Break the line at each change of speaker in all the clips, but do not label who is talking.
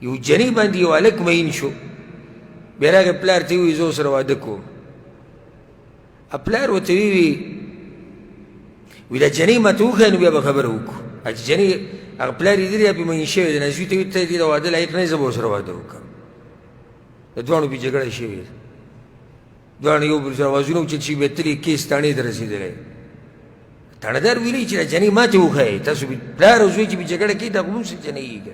یو جنۍ باندې یو هلک مین شو بیا راغی پلار ته یې ووایي زه ورسره واده کوم پلار ورته ویې وی دا جنۍ ماته وښایه نو بیا به خبره وکړو چې جنۍ هغه پلار یې لیدلی پرې مین شوی دی نه زوی ته ویل ته دې د واده لایق نه یې زه به ورسره واده وکړم د دواړو پې جګړه شوې ده دواړو یو بل سره اوازونه اوچت شوي بیا تلې کیس تاڼې ته رسېدلی تاڼهدار ویلی چې دا جنۍ ماته وښایې تاسو پلار او زوی چې پې جګړه کوي دا خو هم څه جنۍ یي که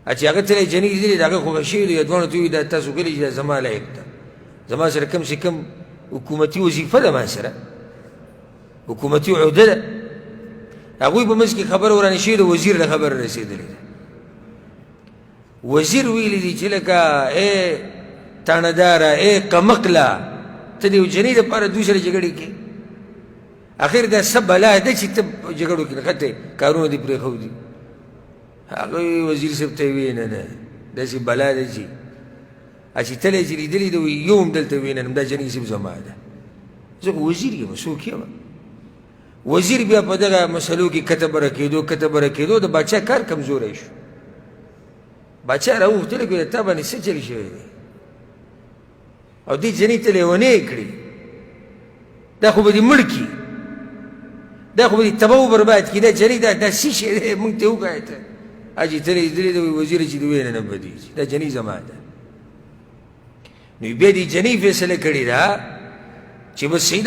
نه چې هغه تللی جنۍ لیدلې د هغه خوښه شوې ده دواړو ته ووایي دا تاسو کلي چې دا زما لایق ده زما سره کم سے کم حکومتي وظیفه ده ما سره حکومتي عهده ده هغوی په منځ کې خبره ورانې شوې ده وزیر له خبره رسېدلې ده وزیر ویلی دی چې لکه ای تاڼهداره ای قمقله ته د یو جنۍ دپاره دوی سره جګړې کوې اخر دا څه بلا ده چې ته په جګړو کې نښتی کارونه دې پرېښودي هغه وزیر صاحب ته یې ویې نه نه داسې بلا ده چې چې تلی چې لیدلي ده یو هم دلته وینم دا جنۍ صاحب زما ده زه خو وزیر یم څوک یم وزیر بیا په دغه مسلو کې کته بره کېدو د باچا کار کمزوری شو باچا راوغوښتل که تا باندې څه چل شوی دی او دې جنۍ ته لیونی یې کړي دا خو به دې مړ کړي دا خو به دې تباه و برباد کړي دا جنۍ دا څه شی دی موږ ته وښایه ته حاجي ته لیدلې ده وزیره چې د وینه نه بدېږي دا جنۍ زما ده نو بیا دې جنۍ فیصله کړې ده چې بس صحیح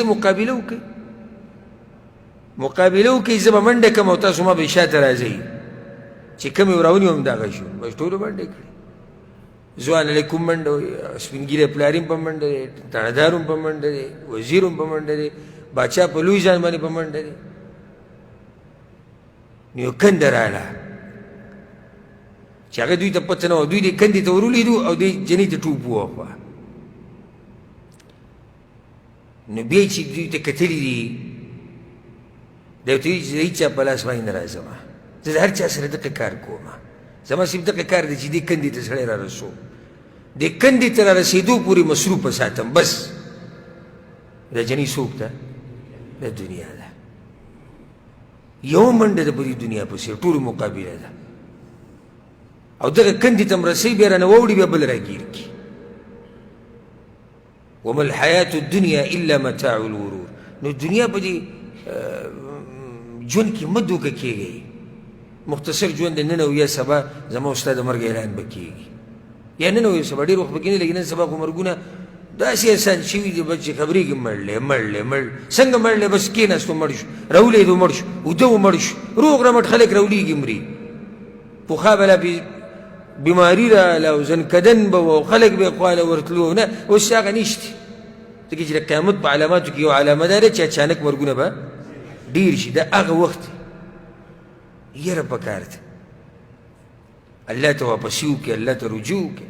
مقابله وکړئ زه به منډه کړم او تاسو ما به شاته راځئ چې کوم یې راونی هم دغه شو بس ټولو منډې کړې ځوان علیکم منډه وایي سپین ږیری پلار هم په منډه دی تاڼهدار هم په منډه دی وزیر هم په منډه دی باچا په لوی ځان باندې په منډه دی نو یو کنده راغله چې هغه دوی ته پته نه وه دوی دې کندې ته ورولیدو او دې جنۍ ته ټوپ ووهوه نو بیا چې دوی ته کتلي دي دا ورته وایي چې زه هېچا په لاس باندې نه راځم زه د هر چا سره دغه کار کوم زما صرف دغه کار دی چې دې کندې ته سړی را رسو دې کندې ته را رسېدو پورې مصروفه ساتم بس دا جنۍ څوک ده دا دنیا ده یو منډه ده په دې دنیا پسې ټولو مقابله ده او دغه کندې ته م رسوي بیا رانه واوړي بیا بل راګیر کړي وما الحیات الدنیا الا متاع الغرور نو دنیا په دې ژوند کې مه دوکه کېږئ مختصر ژوند دی نن او یا سبا زما او ستا د مرګ اعلان به کېږي یا نن او یا سبا ډېر وخت به کېږي لیکن نن سبا خو مرګونه داسې آسان شوي دي بس چې خبرېږي مړ څنګه مړ بس کېناستو مړ شو راولېدو مړ شو اوده و مړ شو روغ رمټ خلک راولېږي مري پخوا بلا بیماري راغله او زنکدن به و او خلک به یې خواله ورتلو نه اوس هغه نشته ځکه چې د قیامت په علاماتو کې یو علامه دا ده چې اچانک مرګونه به ډېر شي دا هغه وخت یره پکار ده الله ته واپسي وکړي الله ته رجوع وکړي